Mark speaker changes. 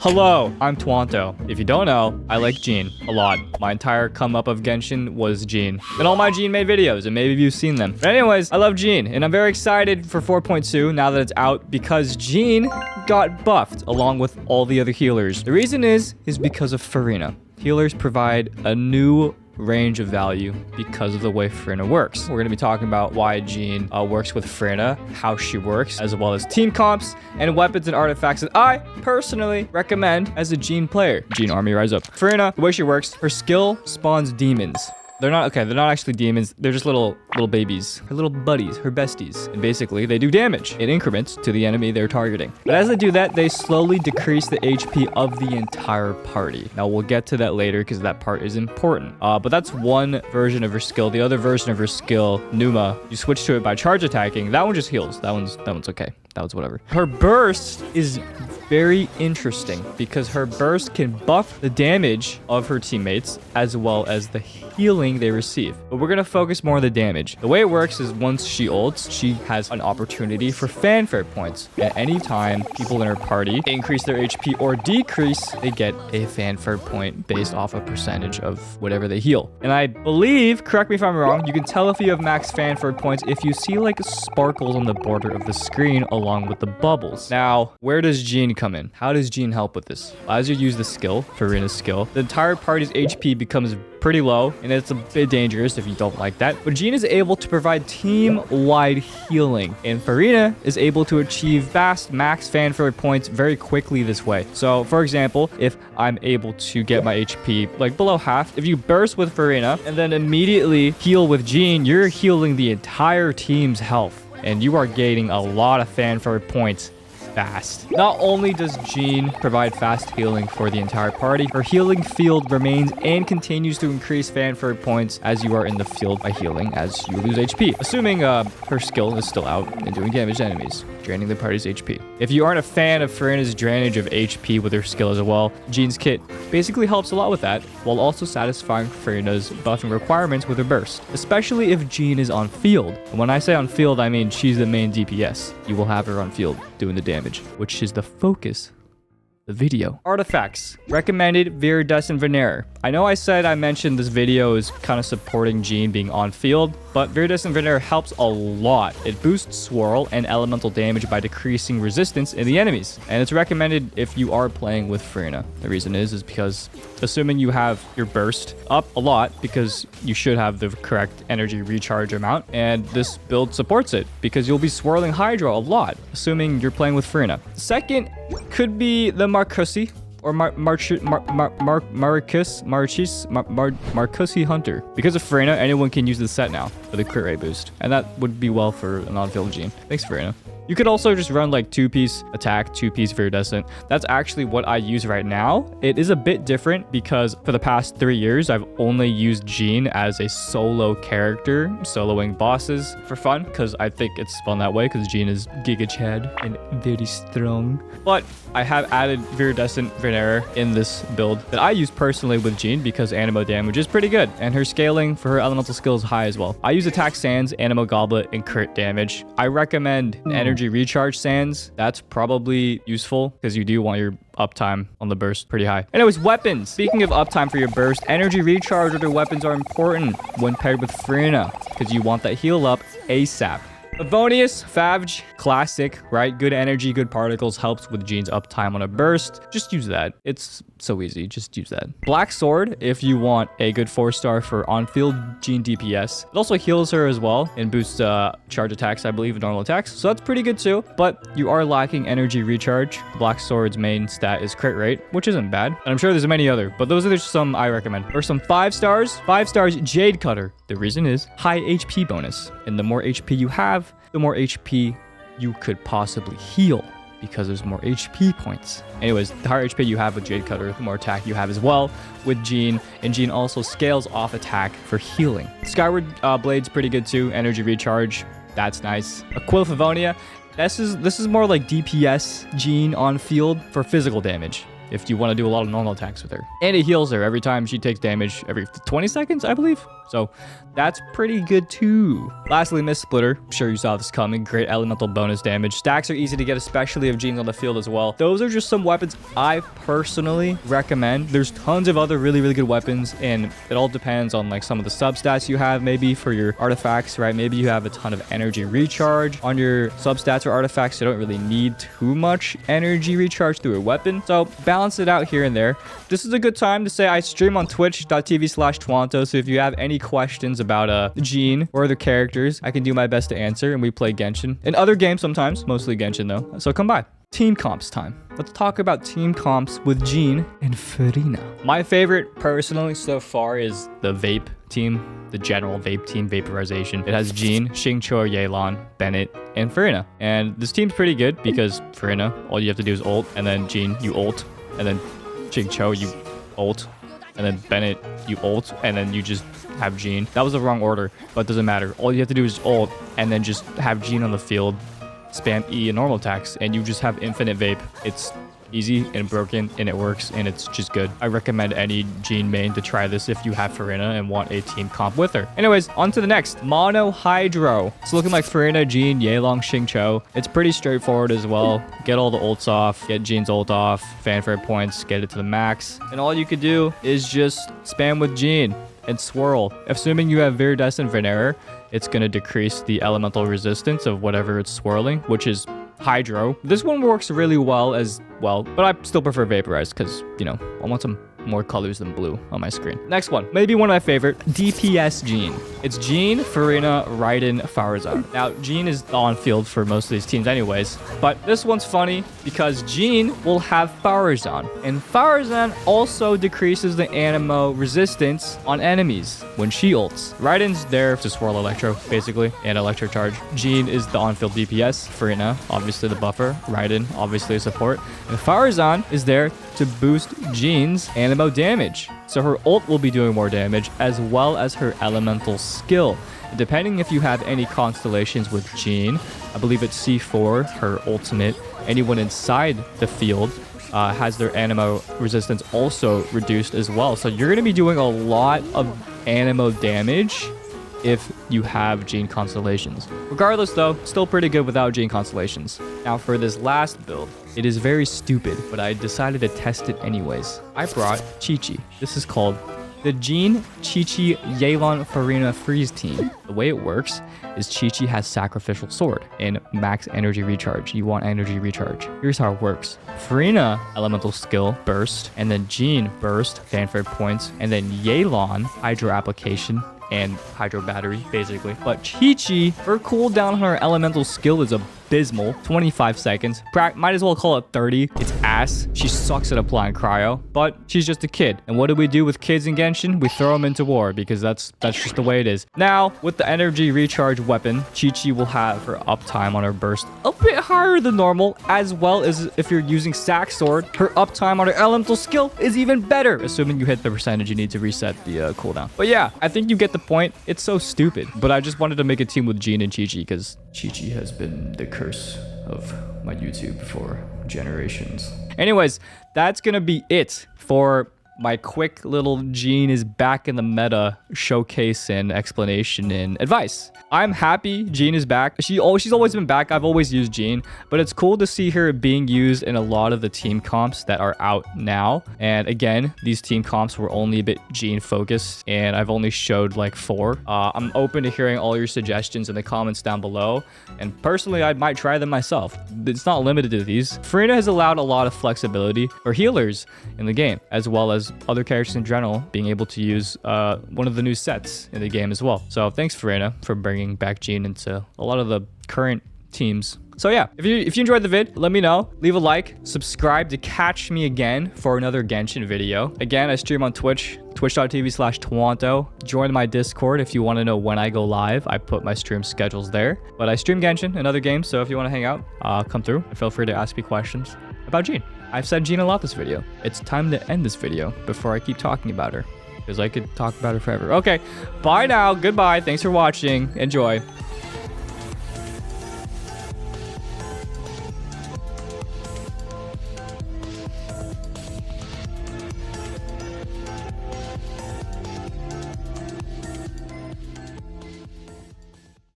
Speaker 1: Hello, I'm Tuonto. If you don't know, I like Jean a lot. My entire come up of Genshin was Jean. And all my Jean made videos, and maybe you've seen them. But anyways, I love Jean, and I'm very excited for 4.2 now that it's out because Jean got buffed along with all the other healers. The reason is because of Furina. Healers provide a new range of value because of the way Furina works. We're going to be talking about why Jean works with Furina, how she works, as well as team comps and weapons and artifacts that I personally recommend as a Jean player. Jean Army Rise Up. Furina, the way she works, her skill spawns demons. They're not actually demons. They're just little babies. Her little buddies, her besties. And basically, they do damage in increments to the enemy they're targeting. But as they do that, they slowly decrease the HP of the entire party. Now, we'll get to that later because that part is important. But that's one version of her skill. The other version of her skill, Numa, you switch to it by charge attacking. That one just heals. That one's okay. That was whatever. Her burst is very interesting because her burst can buff the damage of her teammates as well as the healing they receive. But we're going to focus more on the damage. The way it works is once she ults, she has an opportunity for fanfare points. At any time people in her party increase their HP or decrease, they get a fanfare point based off a percentage of whatever they heal. And I believe, correct me if I'm wrong, you can tell if you have max fanfare points if you see like sparkles on the border of the screen along with the bubbles. Now, where does Jean come in? How does Jean help with this? As you use the skill, Furina's skill, the entire party's HP becomes pretty low, and it's a bit dangerous if you don't like that. But Jean is able to provide team-wide healing, and Furina is able to achieve fast max fanfare points very quickly this way. So, for example, if I'm able to get my HP like below half, if you burst with Furina and then immediately heal with Jean, you're healing the entire team's health, and you are gaining a lot of fanfare points fast. Not only does Jean provide fast healing for the entire party, her healing field remains and continues to increase fanfare points as you are in the field by healing as you lose HP. Assuming her skill is still out and doing damage to enemies, draining the party's HP. If you aren't a fan of Furina's drainage of HP with her skill as well, Jean's kit basically helps a lot with that, while also satisfying Furina's buffing requirements with her burst, especially if Jean is on field. And when I say on field, I mean she's the main DPS. You will have her on field doing the damage, which is the focus the video. Artifacts. Recommended Viridescent Veneer. I know I said I mentioned this video is kind of supporting Jean being on field, but Viridescent Veneer helps a lot. It boosts swirl and elemental damage by decreasing resistance in the enemies. And it's recommended if you are playing with Furina. The reason is because assuming you have your burst up a lot, because you should have the correct energy recharge amount, and this build supports it because you'll be swirling Hydra a lot, assuming you're playing with Furina. Second could be the Marcusi or Marcusi Hunter. Because of Furina, anyone can use the set now with a crit rate boost, and that would be well for a non-field Jean. Thanks, Furina. You could also just run like 2-piece attack, 2-piece Viridescent. That's actually what I use right now. It is a bit different because for the past 3 years, I've only used Jean as a solo character, soloing bosses for fun, because I think it's fun that way, because Jean is Giga Chad and very strong. But I have added Viridescent Veneer in this build that I use personally with Jean because Animo damage is pretty good, and her scaling for her elemental skill is high as well. I use Attack Sands, Animo Goblet, and crit damage. I recommend Energy Recharge Sands. That's probably useful because you do want your uptime on the burst pretty high. Anyways, weapons. Speaking of uptime for your burst, energy recharge of your weapons are important when paired with Furina because you want that heal up ASAP. Favonius, Favge, classic, right? Good energy, good particles, helps with Jean's uptime on a burst. Just use that. It's so easy. Just use that. Black Sword, if you want a good 4-star for on-field Jean DPS. It also heals her as well and boosts charge attacks, I believe, and normal attacks. So that's pretty good too. But you are lacking energy recharge. Black Sword's main stat is crit rate, which isn't bad. And I'm sure there's many other, but those are just some I recommend. Or some 5 stars. 5 stars, Jade Cutter. The reason is high HP bonus. And the more HP you have, the more HP you could possibly heal because there's more HP points. Anyways, the higher HP you have with Jade Cutter, the more attack you have as well with Jean, and Jean also scales off attack for healing. Skyward Blade's pretty good too. Energy recharge, that's nice. Aquila Favonia, this is more like DPS Jean on field for physical damage. if you want to do a lot of normal attacks with her. And it heals her every time she takes damage every 20 seconds, I believe. So that's pretty good too. Lastly, Miss Splitter. I'm sure you saw this coming. Great elemental bonus damage. Stacks are easy to get, especially if Jean's on the field as well. Those are just some weapons I personally recommend. There's tons of other really good weapons, and it all depends on like some of the substats you have maybe for your artifacts, right? Maybe you have a ton of energy recharge on your substats or artifacts. You don't really need too much energy recharge through a weapon. So balance it out here and there. This is a good time to say I stream on twitch.tv/Tuonto. So if you have any questions about Jean or other characters, I can do my best to answer, and we play Genshin and other games sometimes, mostly Genshin though. So come by. Team comps time. Let's talk about team comps with Jean and Furina. My favorite personally so far is the vape team, the general vape team, vaporization. It has Jean, Xingqiu, Yelan, Bennett, and Furina. And this team's pretty good because Furina, all you have to do is ult, and then Jean, you ult, and then Xingqiu, you ult, and then Bennett, you ult, and then you just have Jean. That was the wrong order, but it doesn't matter. All you have to do is ult, and then just have Jean on the field, spam E and normal attacks, and you just have infinite vape. It's easy and broken, and it works, and it's just good. I recommend any Jean main to try this if you have Furina and want a team comp with her. Anyways, on to the next. Mono Hydro. It's looking like Furina, Jean, Yelan, Xingqiu. It's pretty straightforward as well. Get all the ults off, get Jean's ult off, fanfare points, get it to the max, and all you could do is just spam with Jean and swirl. Assuming you have Viridescent Venera, it's going to decrease the elemental resistance of whatever it's swirling, which is Hydro. This one works really well as well, but I still prefer Vaporized because, you know, I want some more colors than blue on my screen. Next one, maybe one of my favorite, DPS Jean. It's Jean, Furina, Raiden, Farazan. Now, Jean is on field for most of these teams anyways, but this one's funny because Jean will have Farazan, and Farazan also decreases the animo resistance on enemies when she ults. Raiden's there to swirl Electro, basically, and Electro Charge. Jean is the on-field DPS, Furina, obviously the buffer, Raiden, obviously a support, and Farazan is there to boost Jean's animo damage. So her ult will be doing more damage as well as her elemental skill. Depending if you have any constellations with Jean, I believe it's C4, her ultimate, anyone inside the field has their animo resistance also reduced as well. So you're going to be doing a lot of animo damage if you have Jean constellations. Regardless though, still pretty good without Jean constellations. Now for this last build, it is very stupid, but I decided to test it anyways. I brought Chi-Chi. This is called the Jean, Chi-Chi, Yelan, Furina Freeze team. The way it works is Chi-Chi has Sacrificial Sword and max energy recharge. You want energy recharge. Here's how it works. Furina, elemental skill, burst, and then Jean, burst, fanfare points, and then Yelan, hydro application, and hydro battery, basically. But Chi-Chi, her cooldown on her elemental skill is abysmal. 25 seconds. Might as well call it 30. It's ass. She sucks at applying cryo, but she's just a kid. And what do we do with kids in Genshin? We throw them into war because that's just the way it is. Now, with the energy recharge weapon, Chi-Chi will have her uptime on her burst a bit higher than normal, as well as if you're using Sac Sword, her uptime on her elemental skill is even better, assuming you hit the percentage you need to reset the cooldown. But yeah, I think you get the point. It's so stupid, but I just wanted to make a team with Jean and Chi-Chi because Chi-Chi has been the curse of my YouTube for generations. Anyways, that's gonna be it for my quick little Jean is back in the meta showcase and explanation and advice. I'm happy Jean is back. She's always been back. I've always used Jean, but it's cool to see her being used in a lot of the team comps that are out now. And again, these team comps were only a bit Jean focused, and I've only showed like 4. I'm open to hearing all your suggestions in the comments down below, and personally, I might try them myself. It's not limited to these. Furina has allowed a lot of flexibility for healers in the game, as well as other characters in general being able to use one of the new sets in the game as well. So thanks Furina for bringing back Jean into a lot of the current teams. So yeah, if you enjoyed the vid, let me know. Leave a like, subscribe to catch me again for another Genshin video. Again, I stream on Twitch, twitch.tv/Tuonto. Join my Discord if you want to know when I go live. I put my stream schedules there. But I stream Genshin and other games, so if you want to hang out, come through and feel free to ask me questions about Jean. I've said Jean a lot this video. It's time to end this video before I keep talking about her, because I could talk about her forever. Okay, bye now. Goodbye. Thanks for watching. Enjoy.